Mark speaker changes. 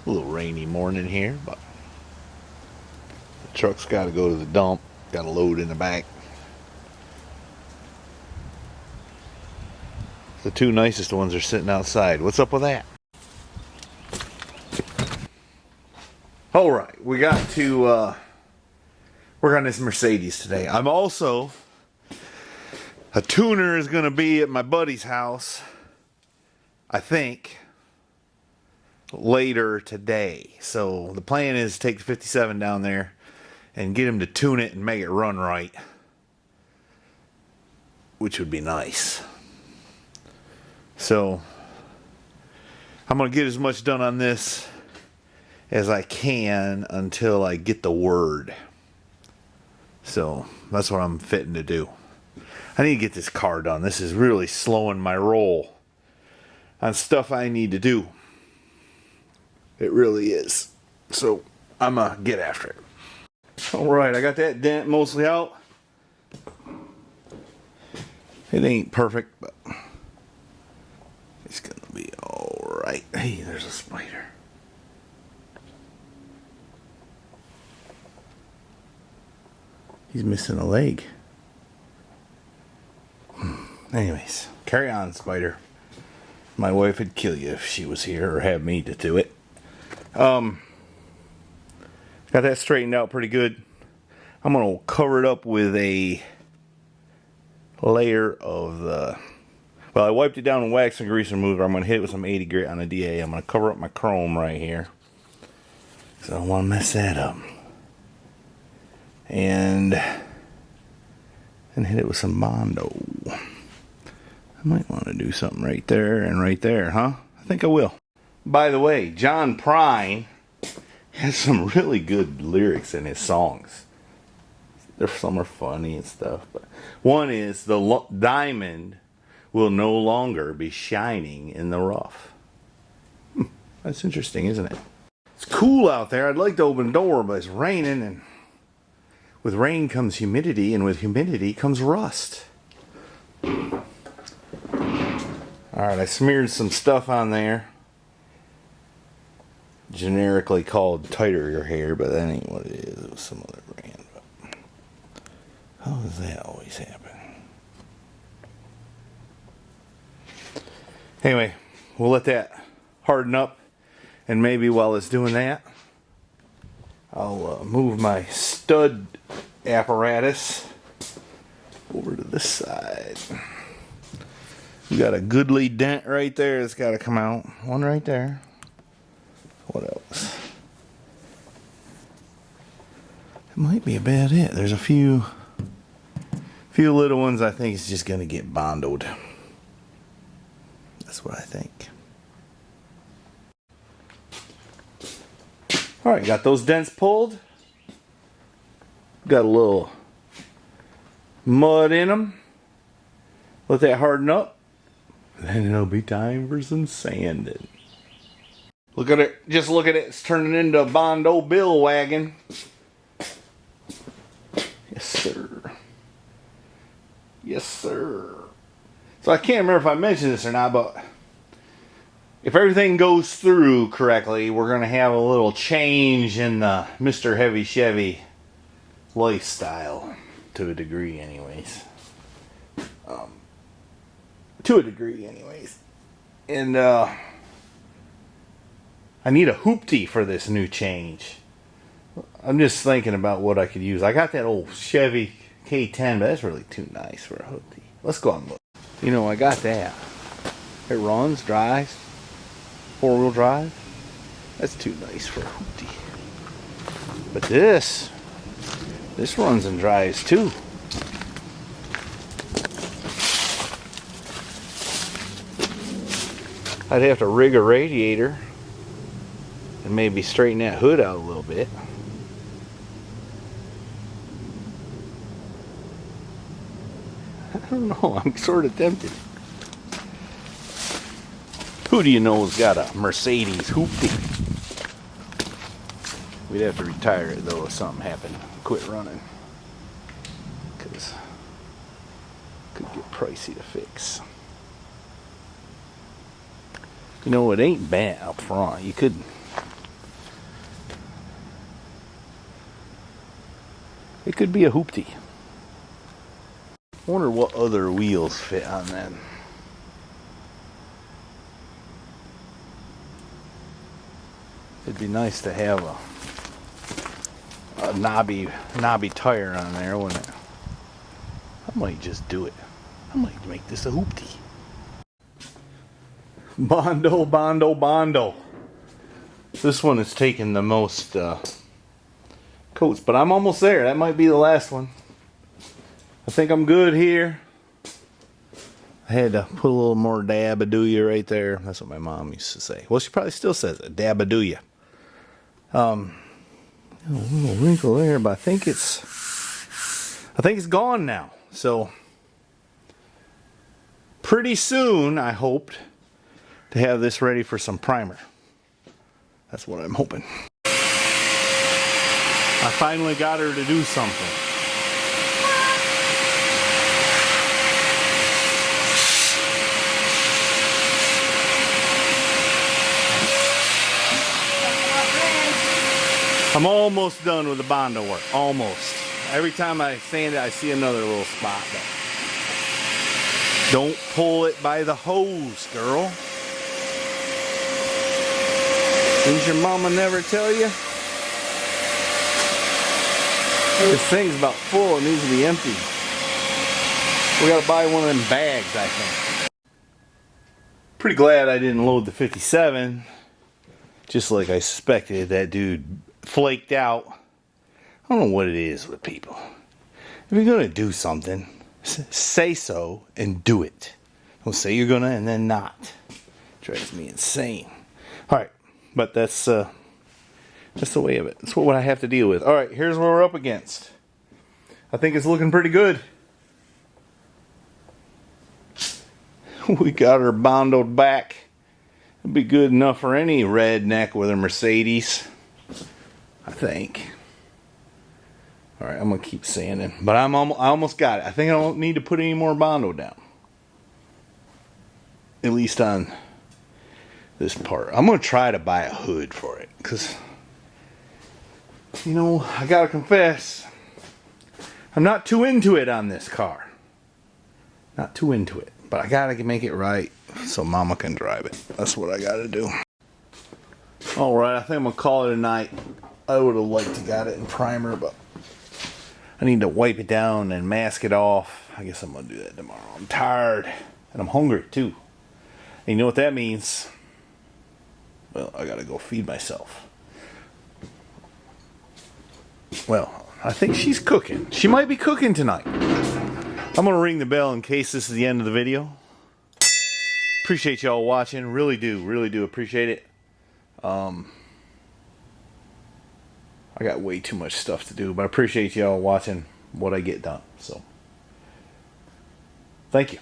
Speaker 1: A little rainy morning here, but the truck's got to go to the dump. Got a load in the back. The two nicest ones are sitting outside. What's up with that? Alright, we got to work on this Mercedes today. I'm also... A tuner is going to be at my buddy's house, I think, later today. So the plan is to take the 57 down there and get him to tune it and make it run right, which would be nice. So I'm going to get as much done on this as I can until I get the word. So that's what I'm fitting to do. I need to get this car done. This is really slowing my roll on stuff I need to do. It really is. So I'm going to get after it. Alright, I got that dent mostly out. It ain't perfect, but it's going to be alright. Hey, there's a spider. He's missing a leg. Anyways, carry on, spider. My wife would kill you if she was here or have me to do it. Got that straightened out pretty good. I'm going to cover it up with a layer of the... Well, I wiped it down with wax and grease remover. I'm going to hit it with some 80 grit on a DA. I'm going to cover up my chrome right here, so I don't want to mess that up. And hit it with some bondo. I might want to do something right there and right there, huh? I think I will. By the way, John Prine has some really good lyrics in his songs. Some are funny and stuff. But one is, the diamond will no longer be shining in the rough. That's interesting, isn't it? It's cool out there. I'd like to open the door, but it's raining, and with rain comes humidity, and with humidity comes rust. Alright, I smeared some stuff on there. Generically called tighter your hair, but that ain't what it is. It was some other brand. But how does that always happen? Anyway, we'll let that harden up, and maybe while it's doing that, I'll move my stud apparatus over to this side. We got a goodly dent right there that's got to come out. One right there. What else? It might be about it. There's a few little ones I think it's just going to get bondoed. That's what I think. Alright, got those dents pulled. Got a little mud in them. Let that harden up. Then it'll be time for some sanding. Look at it. Just look at it. It's turning into a bondo bill wagon. Yes, sir. Yes, sir. So I can't remember if I mentioned this or not, but if everything goes through correctly, we're going to have a little change in the Mr. Heavy Chevy lifestyle. To a degree, anyways. To a degree, anyways. And I need a hoopty for this new change. I'm just thinking about what I could use. I got that old Chevy K10, but that's really too nice for a hoopty. Let's go out and look. You know, I got that. It runs, drives, 4-wheel drive. That's too nice for a hoopty. But this runs and drives too. I'd have to rig a radiator and maybe straighten that hood out a little bit. I don't know, I'm sort of tempted. Who do you know has got a Mercedes hoopty? We'd have to retire it though if something happened. Quit running. Because it could get pricey to fix. You know, it ain't bad up front. You could It could be a hoopty. Wonder what other wheels fit on that. It'd be nice to have a knobby tire on there, wouldn't it? I might just do it. I might make this a hoopty. Bondo, bondo, bondo. This one is taking the most coats, but I'm almost there. That might be the last one. I think I'm good here. I had to put a little more dab-a-do-ya right there. That's what my mom used to say. Well, she probably still says it, dab-a-do-ya. A little wrinkle there, but I think it's gone now. So pretty soon, I hoped to have this ready for some primer. That's what I'm hoping. I finally got her to do something. I'm almost done with the bondo work. Almost. Every time I sand it, I see another little spot. But don't pull it by the hose, girl. Didn't your mama never tell you? This thing's about full. It needs to be empty. We gotta buy one of them bags, I think. Pretty glad I didn't load the 57. Just like I suspected, that dude flaked out. I don't know what it is with people. If you're gonna do something, say so and do it. Don't say you're gonna and then not. Drives me insane. Alright, but that's the way of it. That's what I have to deal with. Alright, here's what we're up against. I think it's looking pretty good. We got her bondoed back. It'd be good enough for any redneck with a Mercedes, I think. Alright, I'm going to keep sanding. But I almost got it. I think I don't need to put any more bondo down. At least on this part. I'm going to try to buy a hood for it. Because, you know, I got to confess, I'm not too into it on this car. Not too into it. But I got to make it right so Mama can drive it. That's what I got to do. Alright, I think I'm going to call it a night. I would have liked to got it in primer, but I need to wipe it down and mask it off. I guess I'm going to do that tomorrow. I'm tired. And I'm hungry, too. And you know what that means? Well, I got to go feed myself. Well, I think she's cooking. She might be cooking tonight. I'm going to ring the bell in case this is the end of the video. Appreciate y'all watching. Really do appreciate it. I got way too much stuff to do, but I appreciate y'all watching what I get done. So, thank you.